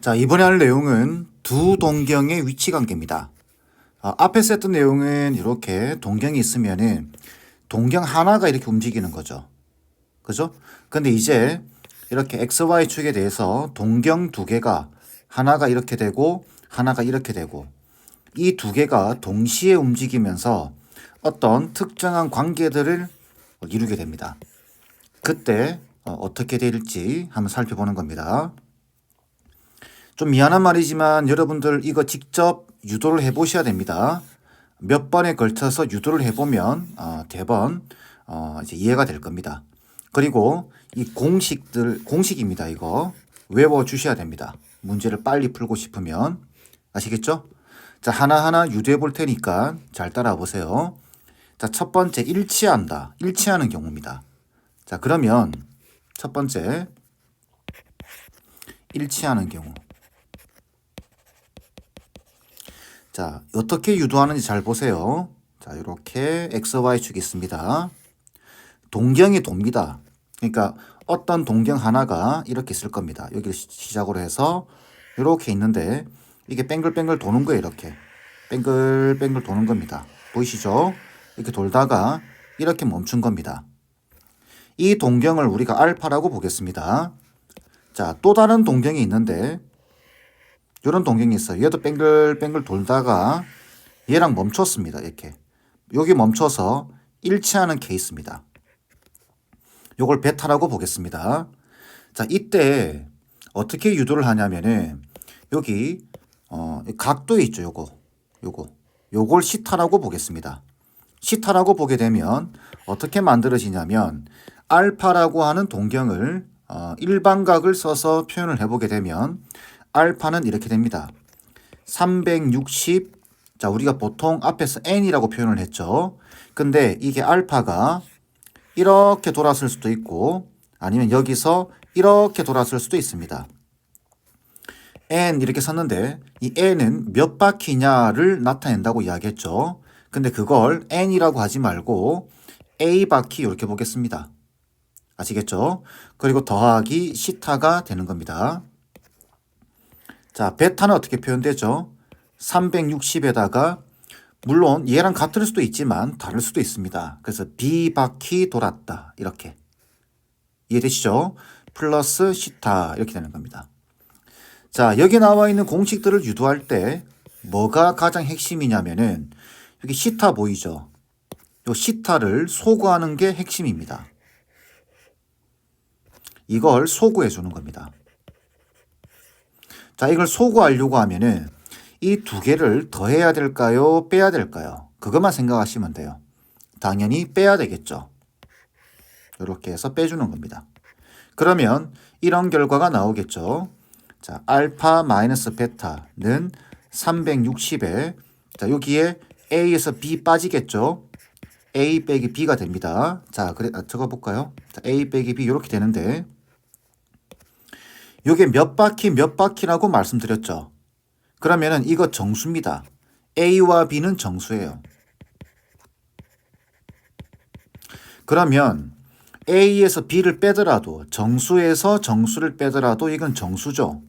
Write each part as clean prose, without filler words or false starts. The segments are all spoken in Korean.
자, 이번에 할 내용은 두 동경의 위치 관계입니다. 앞에서 했던 내용은 이렇게 동경이 있으면은 동경 하나가 이렇게 움직이는 거죠. 그죠? 근데 이제 이렇게 XY 축에 대해서 동경 두 개가 하나가 이렇게 되고 하나가 이렇게 되고 이 두 개가 동시에 움직이면서 어떤 특정한 관계들을 이루게 됩니다. 그때 어떻게 될지 한번 살펴보는 겁니다. 좀 미안한 말이지만 여러분들 이거 직접 유도를 해보셔야 됩니다. 몇 번에 걸쳐서 유도를 해보면 대번 이제 이해가 될 겁니다. 그리고 이 공식입니다. 이거 외워 주셔야 됩니다. 문제를 빨리 풀고 싶으면 아시겠죠? 자, 하나하나 유도해 볼 테니까 잘 따라와 보세요. 자, 첫 번째 일치한다. 일치하는 경우입니다. 자, 그러면 첫 번째 일치하는 경우. 자, 어떻게 유도하는지 잘 보세요. 자, 이렇게 XY축이 있습니다. 동경이 돕니다. 그러니까 어떤 동경 하나가 이렇게 있을 겁니다. 여기를 시작으로 해서 이렇게 있는데 이게 뱅글뱅글 도는 거예요. 이렇게 뱅글뱅글 도는 겁니다. 보이시죠? 이렇게 돌다가 이렇게 멈춘 겁니다. 이 동경을 우리가 알파라고 보겠습니다. 자, 또 다른 동경이 있는데 이런 동경이 있어요. 얘도 뱅글뱅글 돌다가 얘랑 멈췄습니다. 이렇게 여기 멈춰서 일치하는 케이스입니다. 요걸 베타라고 보겠습니다. 자, 이때 어떻게 유도를 하냐면은 여기 각도에 있죠. 요걸 시타라고 보겠습니다. 시타라고 보게 되면 어떻게 만들어지냐면 알파라고 하는 동경을 일반각을 써서 표현을 해보게 되면 알파는 이렇게 됩니다. 360, 자, 우리가 보통 앞에서 n이라고 표현을 했죠. 근데 이게 알파가 이렇게 돌았을 수도 있고 아니면 여기서 이렇게 돌았을 수도 있습니다. n 이렇게 썼는데 이 n은 몇 바퀴냐를 나타낸다고 이야기했죠. 근데 그걸 n이라고 하지 말고 a 바퀴 이렇게 보겠습니다. 아시겠죠? 그리고 더하기 시타가 되는 겁니다. 자, 베타는 어떻게 표현되죠? 360에다가 물론 얘랑 같을 수도 있지만 다를 수도 있습니다. 그래서 b바퀴 돌았다. 이렇게. 이해되시죠? 플러스 시타 이렇게 되는 겁니다. 자, 여기 나와 있는 공식들을 유도할 때 뭐가 가장 핵심이냐면은 여기 시타 보이죠? 이 시타를 소구하는 게 핵심입니다. 이걸 소구해 주는 겁니다. 자, 이걸 소구하려고 하면은 이 두 개를 더해야 될까요? 빼야 될까요? 그것만 생각하시면 돼요. 당연히 빼야 되겠죠. 이렇게 해서 빼주는 겁니다. 그러면 이런 결과가 나오겠죠. 자, 알파 마이너스 베타는 360에 자, 여기에 A에서 B 빠지겠죠. A 빼기 B가 됩니다. 자, 그래 적어 볼까요? 자, A 빼기 B 이렇게 되는데 요게 몇 바퀴라고 말씀드렸죠. 그러면은 이거 정수입니다. A와 B는 정수예요. 그러면 A에서 B를 빼더라도 정수에서 정수를 빼더라도 이건 정수죠.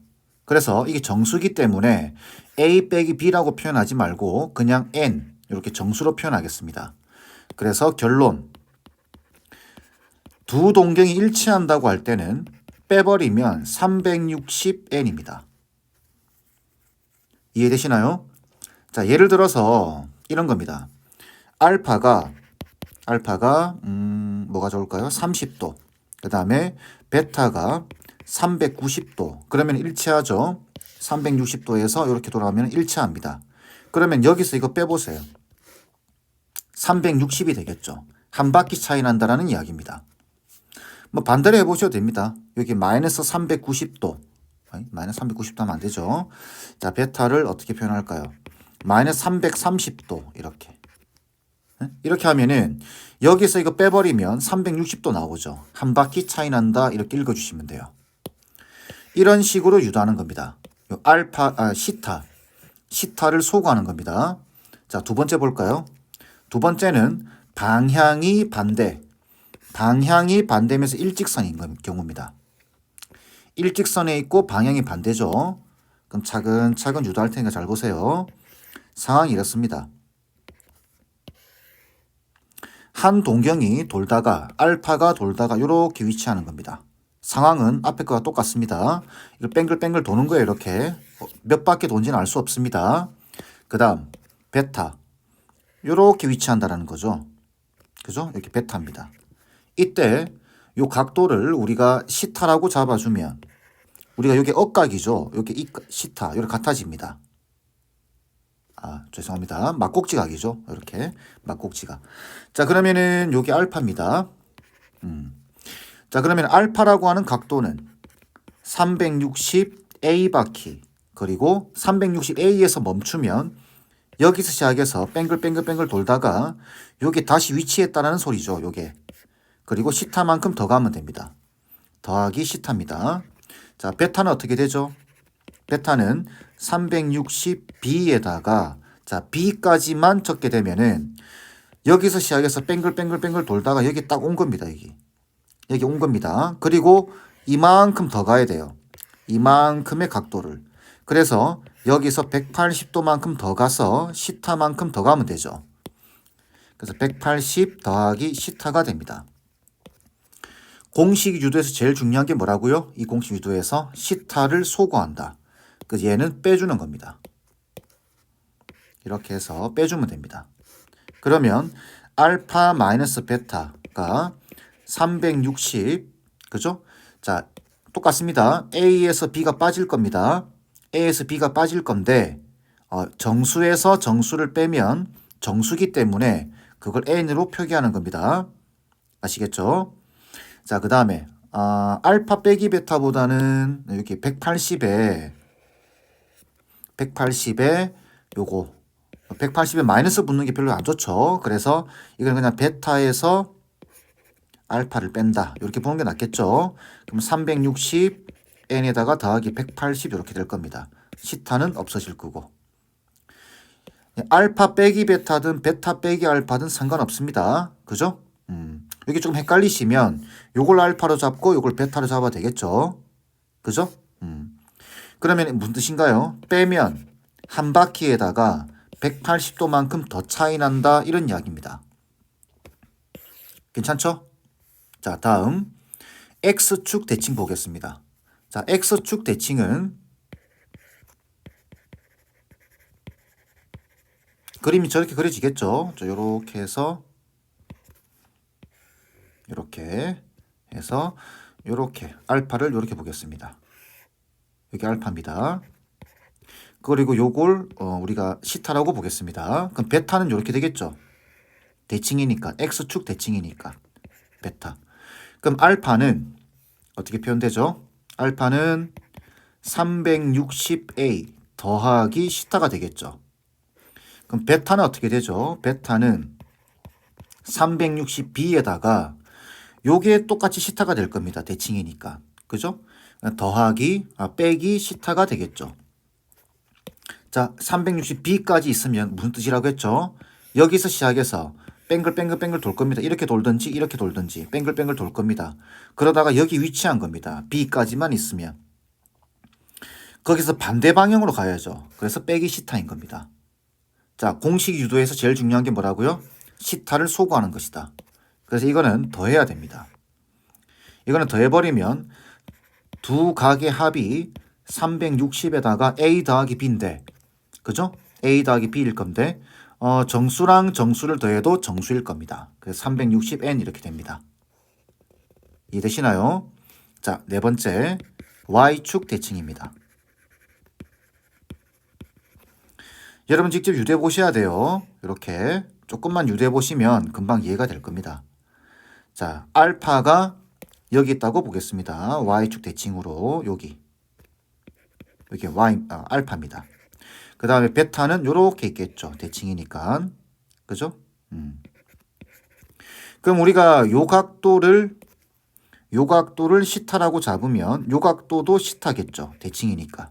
그래서 이게 정수기 때문에 A 빼기 B라고 표현하지 말고 그냥 N 이렇게 정수로 표현하겠습니다. 그래서 결론 두 동경이 일치한다고 할 때는 빼버리면 360N입니다. 이해되시나요? 자, 예를 들어서 이런 겁니다. 알파가 뭐가 좋을까요? 30도. 그 다음에 베타가 390도. 그러면 일치하죠. 360도에서 이렇게 돌아가면 일치합니다. 그러면 여기서 이거 빼보세요. 360이 되겠죠. 한 바퀴 차이 난다라는 이야기입니다. 뭐 반대로 해보셔도 됩니다. 여기 마이너스 390도. 마이너스 390도 하면 안 되죠. 자, 베타를 어떻게 표현할까요? 마이너스 330도 이렇게. 이렇게 하면은 여기서 이거 빼버리면 360도 나오죠. 한 바퀴 차이 난다 이렇게 읽어주시면 돼요. 이런 식으로 유도하는 겁니다. 시타를 소구하는 겁니다. 자, 두 번째 볼까요? 두 번째는 방향이 반대면서 일직선인 경우입니다. 일직선에 있고 방향이 반대죠. 그럼 차근차근 유도할 테니까 잘 보세요. 상황이 이렇습니다. 한 동경이 돌다가 알파가 돌다가 이렇게 위치하는 겁니다. 상황은 앞에 거와 똑같습니다. 이거 뱅글뱅글 도는 거예요. 이렇게 몇 바퀴 돈지는 알 수 없습니다. 그 다음 베타 이렇게 위치한다는 거죠. 그죠? 이렇게 베타입니다. 이때 이 각도를 우리가 시타라고 잡아주면 우리가 이게 억각이죠. 이렇게 시타 이렇게 같아집니다. 죄송합니다. 막곡지각이죠. 이렇게 막곡지각. 자, 그러면은 여기 알파입니다. 자, 그러면 알파라고 하는 각도는 360A 바퀴 그리고 360A에서 멈추면 여기서 시작해서 뱅글뱅글 돌다가 여기 다시 위치했다는 소리죠. 요게. 그리고 시타만큼 더 가면 됩니다. 더하기 시타입니다. 자, 베타는 어떻게 되죠? 베타는 360B에다가 자, B까지만 적게 되면은 여기서 시작해서 뱅글뱅글 돌다가 여기 딱 온 겁니다. 여기 온 겁니다. 그리고 이만큼 더 가야 돼요. 이만큼의 각도를. 그래서 여기서 180도만큼 더 가서 시타만큼 더 가면 되죠. 그래서 180 더하기 시타가 됩니다. 공식 유도에서 제일 중요한 게 뭐라고요? 이 공식 유도에서 시타를 소거한다. 그래서 얘는 빼주는 겁니다. 이렇게 해서 빼주면 됩니다. 그러면 알파 마이너스 베타가 360 그죠? 자, 똑같습니다. A에서 B가 빠질 겁니다. A에서 B가 빠질 건데 정수에서 정수를 빼면 정수기 때문에 그걸 N으로 표기하는 겁니다. 아시겠죠? 자, 그 다음에 알파 빼기 베타보다는 여기 180에 요거 180에 마이너스 붙는 게 별로 안 좋죠. 그래서 이건 그냥 베타에서 알파를 뺀다. 이렇게 보는 게 낫겠죠. 그럼 360n에다가 더하기 180 이렇게 될 겁니다. 시타는 없어질 거고. 알파 빼기 베타든 베타 빼기 알파든 상관없습니다. 그죠? 여기 조금 헷갈리시면 요걸 알파로 잡고 요걸 베타로 잡아도 되겠죠. 그죠? 그러면 무슨 뜻인가요? 빼면 한 바퀴에다가 180도만큼 더 차이 난다 이런 이야기입니다. 괜찮죠? 자, 다음 X축 대칭 보겠습니다. 자, X축 대칭은 그림이 저렇게 그려지겠죠? 이렇게 해서 이렇게 해서 이렇게 알파를 이렇게 보겠습니다. 여기 알파입니다. 그리고 요걸 우리가 시타라고 보겠습니다. 그럼 베타는 이렇게 되겠죠? 대칭이니까 X축 대칭이니까 베타. 그럼 알파는 어떻게 표현되죠? 알파는 360A 더하기 시타가 되겠죠. 그럼 베타는 어떻게 되죠? 베타는 360B에다가 요게 똑같이 시타가 될 겁니다. 대칭이니까. 그죠? 더하기 빼기 시타가 되겠죠. 자, 360B까지 있으면 무슨 뜻이라고 했죠? 여기서 시작해서 뱅글뱅글 돌 겁니다. 이렇게 돌든지 이렇게 돌든지 뱅글뱅글 돌 겁니다. 그러다가 여기 위치한 겁니다. B까지만 있으면. 거기서 반대 방향으로 가야죠. 그래서 빼기 시타인 겁니다. 자, 공식 유도에서 제일 중요한 게 뭐라고요? 시타를 소거하는 것이다. 그래서 이거는 더해야 됩니다. 이거는 더해버리면 두 각의 합이 360에다가 A 더하기 B인데 그죠? A 더하기 B일 건데 정수랑 정수를 더해도 정수일 겁니다. 그래서 360N 이렇게 됩니다. 이해되시나요? 자, 네 번째 Y축 대칭입니다. 여러분 직접 유도해 보셔야 돼요. 이렇게 조금만 유도해 보시면 금방 이해가 될 겁니다. 자, 알파가 여기 있다고 보겠습니다. Y축 대칭으로 여기 알파입니다. 그 다음에 베타는 이렇게 있겠죠. 대칭이니까. 그죠? 그럼 우리가 요 각도를 시타라고 잡으면 요 각도도 시타겠죠. 대칭이니까.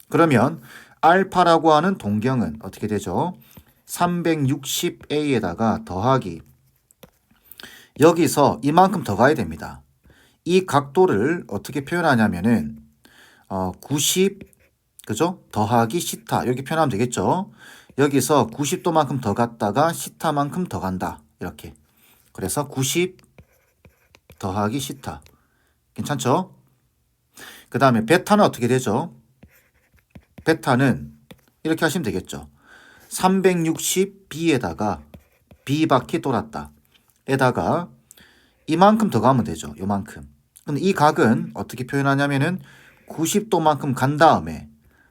그러면 알파라고 하는 동경은 어떻게 되죠? 360A에다가 더하기 여기서 이만큼 더 가야 됩니다. 이 각도를 어떻게 표현하냐면은 90 그죠? 더하기 시타 이렇게 표현하면 되겠죠. 여기서 90도만큼 더 갔다가 시타만큼 더 간다. 이렇게. 그래서 90 더하기 시타. 괜찮죠? 그 다음에 베타는 어떻게 되죠? 베타는 이렇게 하시면 되겠죠. 360b에다가 b바퀴 돌았다. 에다가 이만큼 더 가면 되죠. 요만큼. 근데 이 각은 어떻게 표현하냐면은 90도만큼 간 다음에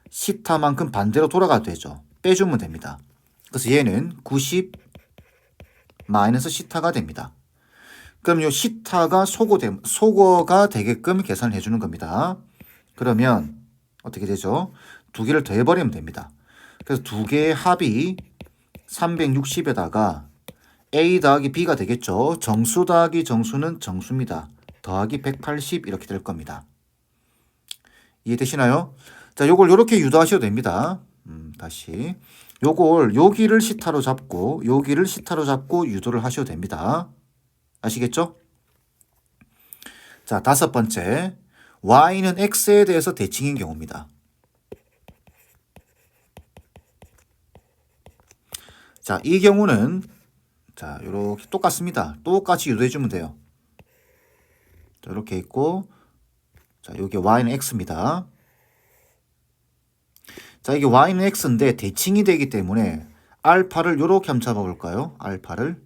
시타만큼 반대로 돌아가도 되죠. 빼주면 됩니다. 그래서 얘는 90 마이너스 시타가 됩니다. 그럼 요 시타가 소거가 되게끔 계산을 해주는 겁니다. 그러면 어떻게 되죠? 두 개를 더해버리면 됩니다. 그래서 두 개의 합이 360에다가 A 더하기 B가 되겠죠. 정수 더하기 정수는 정수입니다. 더하기 180 이렇게 될 겁니다. 이해되시나요? 자, 요걸 요렇게 유도하셔도 됩니다. 다시. 요걸 여기를 시타로 잡고 여기를 시타로 잡고 유도를 하셔도 됩니다. 아시겠죠? 자, 다섯 번째. y는 x에 대해서 대칭인 경우입니다. 자, 이 경우는 자, 요렇게 똑같습니다. 똑같이 유도해 주면 돼요. 자, 이렇게 있고 자, 여기 y는 x입니다. 자, 이게 y는 x인데 대칭이 되기 때문에 알파를 요렇게 한번 잡아 볼까요? 알파를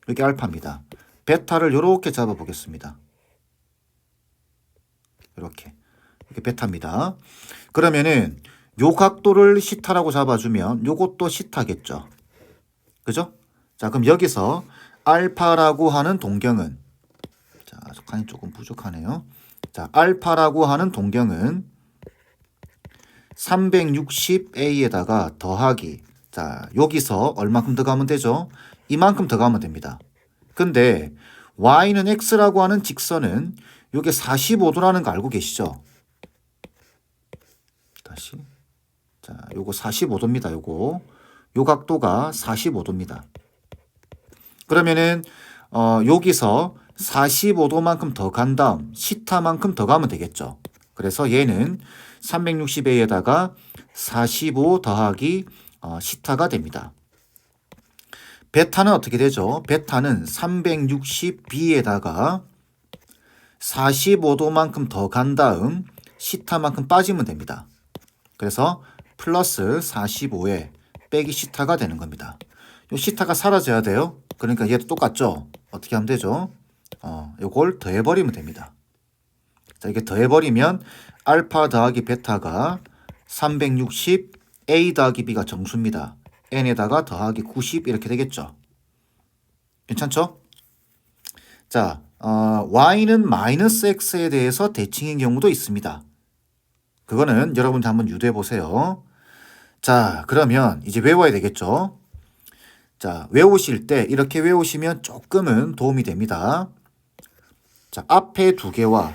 여기 알파입니다. 베타를 요렇게 잡아 보겠습니다. 이렇게 베타입니다. 그러면은 요 각도를 시타라고 잡아주면 요것도 시타겠죠. 그죠? 자, 그럼 여기서 알파라고 하는 동경은 자, 속한이 조금 부족하네요. 자, 알파라고 하는 동경은 360a에다가 더하기 자, 여기서 얼마큼 더 가면 되죠? 이만큼 더 가면 됩니다. 근데 y는 x라고 하는 직선은 요게 45도라는 거 알고 계시죠? 다시. 자, 요거 45도입니다. 요거. 요 각도가 45도입니다. 그러면은 여기서 45도만큼 더 간 다음 시타만큼 더 가면 되겠죠. 그래서 얘는 360a에다가 45 더하기 시타가 됩니다. 베타는 어떻게 되죠? 베타는 360b에다가 45도만큼 더 간 다음 시타만큼 빠지면 됩니다. 그래서 플러스 45에 빼기 시타가 되는 겁니다. 이 시타가 사라져야 돼요. 그러니까 얘도 똑같죠? 어떻게 하면 되죠? 요걸 더해버리면 됩니다. 자, 이게 더해버리면 알파 더하기 베타가 360 A 더하기 B가 정수입니다. N에다가 더하기 90 이렇게 되겠죠. 괜찮죠? 자, Y는 마이너스 X에 대해서 대칭인 경우도 있습니다. 그거는 여러분 한번 유도해 보세요. 자, 그러면 이제 외워야 되겠죠? 자, 외우실 때 이렇게 외우시면 조금은 도움이 됩니다. 자, 앞에 두 개와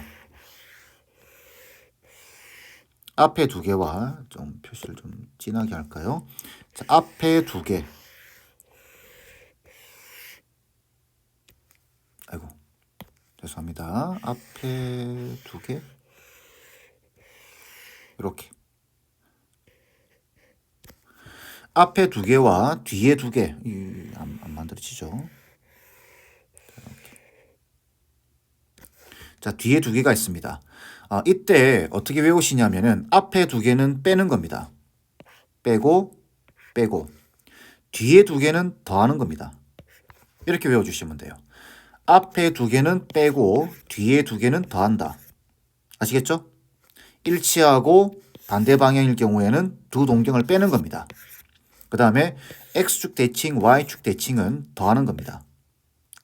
좀 표시를 좀 진하게 할까요? 자, 앞에 두 개. 아이고. 죄송합니다. 앞에 두 개. 이렇게. 앞에 두 개와 뒤에 두 개. 안 만들어지죠. 이렇게. 자, 뒤에 두 개가 있습니다. 이때 어떻게 외우시냐면은 앞에 두 개는 빼는 겁니다. 빼고 뒤에 두 개는 더하는 겁니다. 이렇게 외워주시면 돼요. 앞에 두 개는 빼고 뒤에 두 개는 더한다. 아시겠죠? 일치하고 반대 방향일 경우에는 두 동경을 빼는 겁니다. 그 다음에 X축 대칭, Y축 대칭은 더하는 겁니다.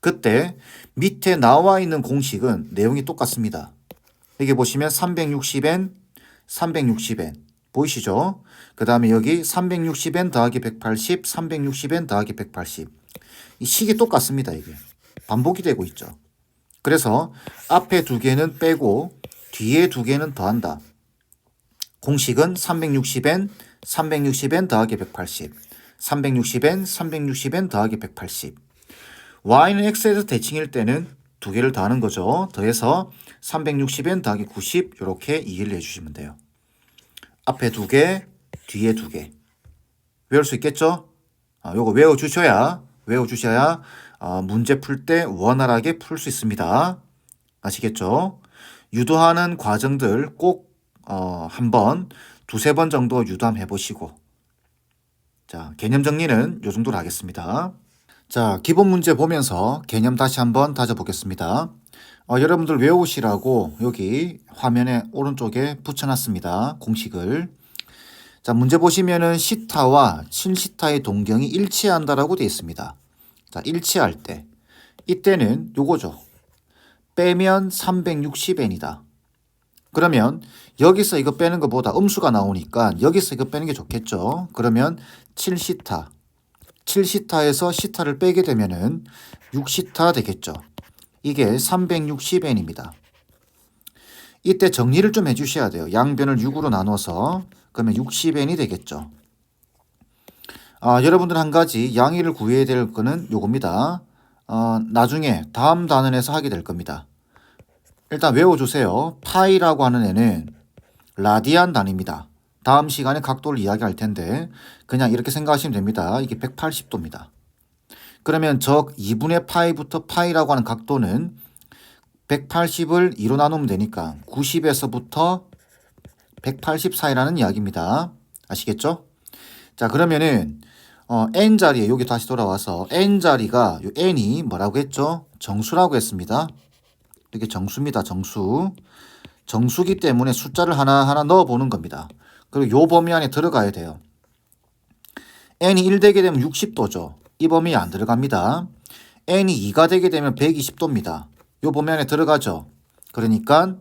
그때 밑에 나와 있는 공식은 내용이 똑같습니다. 여기 보시면 360n, 360n 보이시죠? 그 다음에 여기 360n 더하기 180, 360n 더하기 180 이 식이 똑같습니다. 이게 반복이 되고 있죠. 그래서 앞에 두 개는 빼고 뒤에 두 개는 더한다. 공식은 360n, 360n 더하기 180, 360n, 360n 더하기 180. y는 x에서 대칭일 때는 두 개를 더하는 거죠. 더해서 360n 더하기 90 이렇게 이해를 해주시면 돼요. 앞에 2개, 뒤에 2개. 외울 수 있겠죠? 요거 외워주셔야 문제 풀 때 원활하게 풀 수 있습니다. 아시겠죠? 유도하는 과정들 꼭 한번 2-3번 정도 유도 한번 해보시고, 자, 개념 정리는 요 정도로 하겠습니다. 자, 기본 문제 보면서 개념 다시 한번 다져보겠습니다. 여러분들 외우시라고 여기 화면에 오른쪽에 붙여놨습니다. 공식을. 자, 문제 보시면은 시타와 7시타의 동경이 일치한다라고 되어 있습니다. 자, 일치할 때 이때는 요거죠. 빼면 360n이다. 그러면 여기서 이거 빼는 것보다 음수가 나오니까 여기서 이거 빼는 게 좋겠죠. 그러면 7시타, 7시타에서 시타를 빼게 되면은 6시타 되겠죠. 이게 360n입니다. 이때 정리를 좀 해주셔야 돼요. 양변을 6으로 나눠서 그러면 60n이 되겠죠. 여러분들 한 가지 양의를 구해야 될 거는 요겁니다. 나중에 다음 단원에서 하게 될 겁니다. 일단 외워주세요. 파이라고 하는 애는 라디안 단위입니다. 다음 시간에 각도를 이야기할 텐데 그냥 이렇게 생각하시면 됩니다. 이게 180도입니다. 그러면 적 2분의 파이부터 파이라고 하는 각도는 180을 2로 나누면 되니까 90에서부터 180 사이라는 이야기입니다. 아시겠죠? 자, 그러면은 n자리에 여기 다시 돌아와서 n자리가 요 n이 뭐라고 했죠? 정수라고 했습니다. 이게 정수입니다. 정수. 정수기 때문에 숫자를 하나하나 넣어보는 겁니다. 그리고 요 범위 안에 들어가야 돼요. n이 1 되게 되면 60도죠. 이 범위에 안 들어갑니다. n이 2가 되게 되면 120도입니다. 요 범위 안에 들어가죠. 그러니까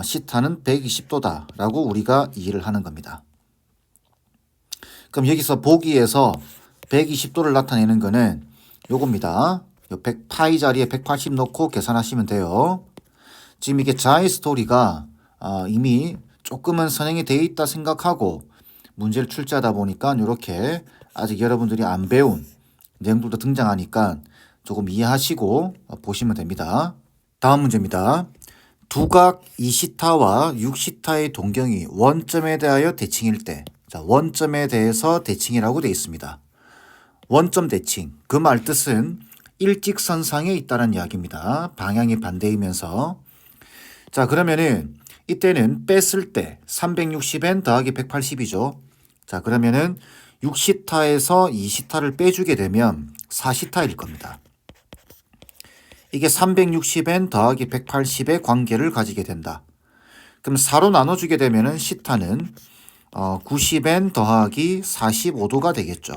시타는 120도다 라고 우리가 이해를 하는 겁니다. 그럼 여기서 보기에서 120도를 나타내는 거는 요겁니다. 요 100파이 자리에 180 넣고 계산하시면 돼요. 지금 이게 자의 스토리가 이미 조금은 선행이 되어 있다 생각하고 문제를 출제하다 보니까 이렇게 아직 여러분들이 안 배운 내용들도 등장하니까 조금 이해하시고 보시면 됩니다. 다음 문제입니다. 두각 2시타와 6시타의 동경이 원점에 대하여 대칭일 때, 자, 원점에 대해서 대칭이라고 되어 있습니다. 원점 대칭, 그 말 뜻은 일직선상에 있다는 이야기입니다. 방향이 반대이면서. 자, 그러면은 이때는 뺐을 때 360n 더하기 180이죠. 자, 그러면은 6시타에서 2시타를 빼주게 되면 4시타일 겁니다. 이게 360n 더하기 180의 관계를 가지게 된다. 그럼 4로 나눠주게 되면은 시타는 90n 더하기 45도가 되겠죠.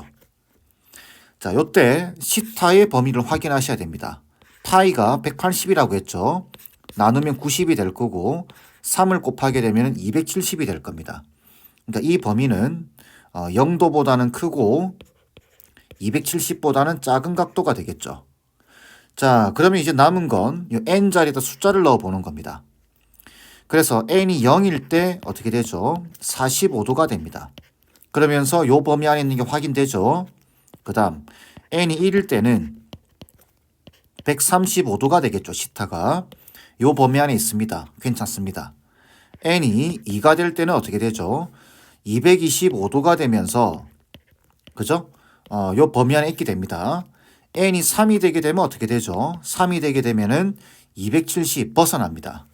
자, 요때 시타의 범위를 확인하셔야 됩니다. 파이가 180이라고 했죠. 나누면 90이 될 거고 3을 곱하게 되면 270이 될 겁니다. 그러니까 이 범위는 0도보다는 크고 270보다는 작은 각도가 되겠죠. 자, 그러면 이제 남은 건 이 n자리에다 숫자를 넣어 보는 겁니다. 그래서 n이 0일 때 어떻게 되죠? 45도가 됩니다. 그러면서 이 범위 안에 있는 게 확인되죠. 그 다음 n이 1일 때는 135도가 되겠죠. 시타가 이 범위 안에 있습니다. 괜찮습니다. n이 2가 될 때는 어떻게 되죠? 225도가 되면서 그죠? 요 범위 안에 있게 됩니다. n이 3이 되게 되면 어떻게 되죠? 3이 되게 되면은 270 벗어납니다.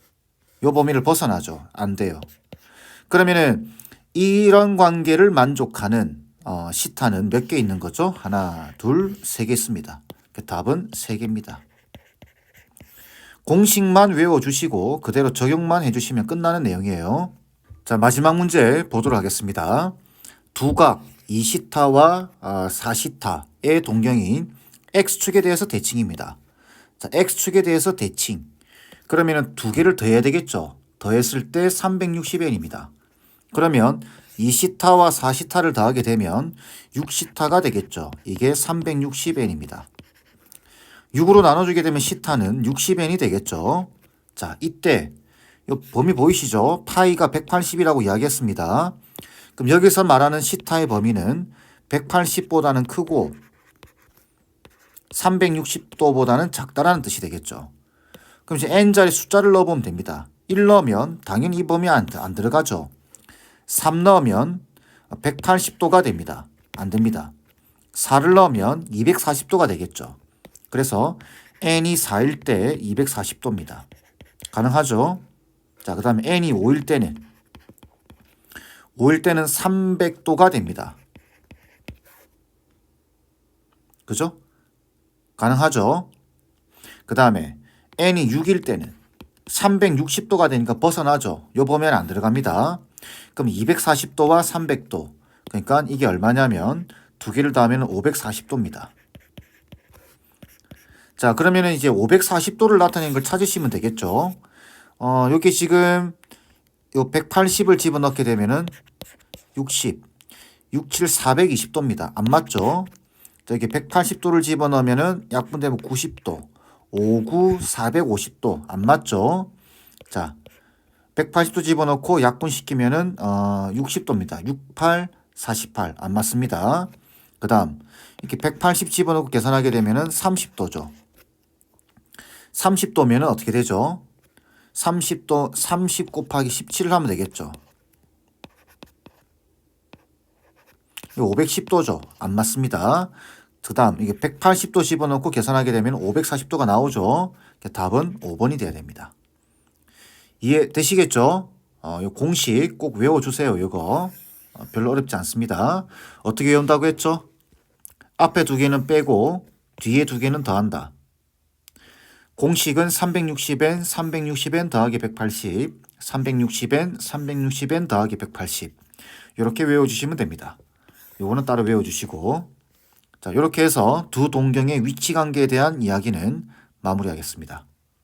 요 범위를 벗어나죠. 안 돼요. 그러면은 이런 관계를 만족하는 시타는 몇 개 있는 거죠? 하나, 둘, 세 개 있습니다. 그 답은 3개입니다. 공식만 외워주시고 그대로 적용만 해주시면 끝나는 내용이에요. 자, 마지막 문제 보도록 하겠습니다. 두각 2시타와 4시타의 동경인 X축에 대해서 대칭입니다. 자, X축에 대해서 대칭. 그러면 두 개를 더해야 되겠죠. 더했을 때 360n입니다. 그러면 2시타와 4시타를 더하게 되면 6시타가 되겠죠. 이게 360n입니다. 6으로 나눠주게 되면 시타는 60n이 되겠죠. 자, 이때 이 범위 보이시죠? 파이가 180이라고 이야기했습니다. 그럼 여기서 말하는 시타의 범위는 180보다는 크고 360도보다는 작다라는 뜻이 되겠죠. 그럼 이제 n자리 숫자를 넣어보면 됩니다. 1 넣으면 당연히 이 범위 안 들어가죠. 3 넣으면 180도가 됩니다. 안 됩니다. 4를 넣으면 240도가 되겠죠. 그래서 n이 4일 때 240도입니다. 가능하죠? 자, 그 다음에 n이 5일 때는 300도가 됩니다. 그죠? 가능하죠? 그 다음에 n이 6일 때는 360도가 되니까 벗어나죠. 요 범위는 안 들어갑니다. 그럼 240도와 300도. 그러니까 이게 얼마냐면 두 개를 더하면 540도입니다. 자, 그러면은 이제 540도를 나타내는 걸 찾으시면 되겠죠. 여기 지금 요 180을 집어넣게 되면은 60, 67, 420도입니다. 안 맞죠? 여기 180도를 집어넣으면은 약분되면 90도, 59, 450도. 안 맞죠? 자, 180도 집어넣고 약분시키면은 60도입니다. 68, 48. 안 맞습니다. 그 다음 이렇게 180 집어넣고 계산하게 되면은 30도죠. 30도면은 어떻게 되죠? 30도 30 곱하기 17을 하면 되겠죠. 510도죠. 안 맞습니다. 그 다음 이게 180도 집어넣고 계산하게 되면 540도가 나오죠. 답은 5번이 돼야 됩니다. 이해되시겠죠? 이 공식 꼭 외워주세요. 이거 별로 어렵지 않습니다. 어떻게 외운다고 했죠? 앞에 두 개는 빼고 뒤에 두 개는 더한다. 공식은 360n, 360n 더하기 180, 360n, 360n 더하기 180. 이렇게 외워주시면 됩니다. 요거는 따로 외워주시고, 자, 이렇게 해서 두 동경의 위치 관계에 대한 이야기는 마무리하겠습니다.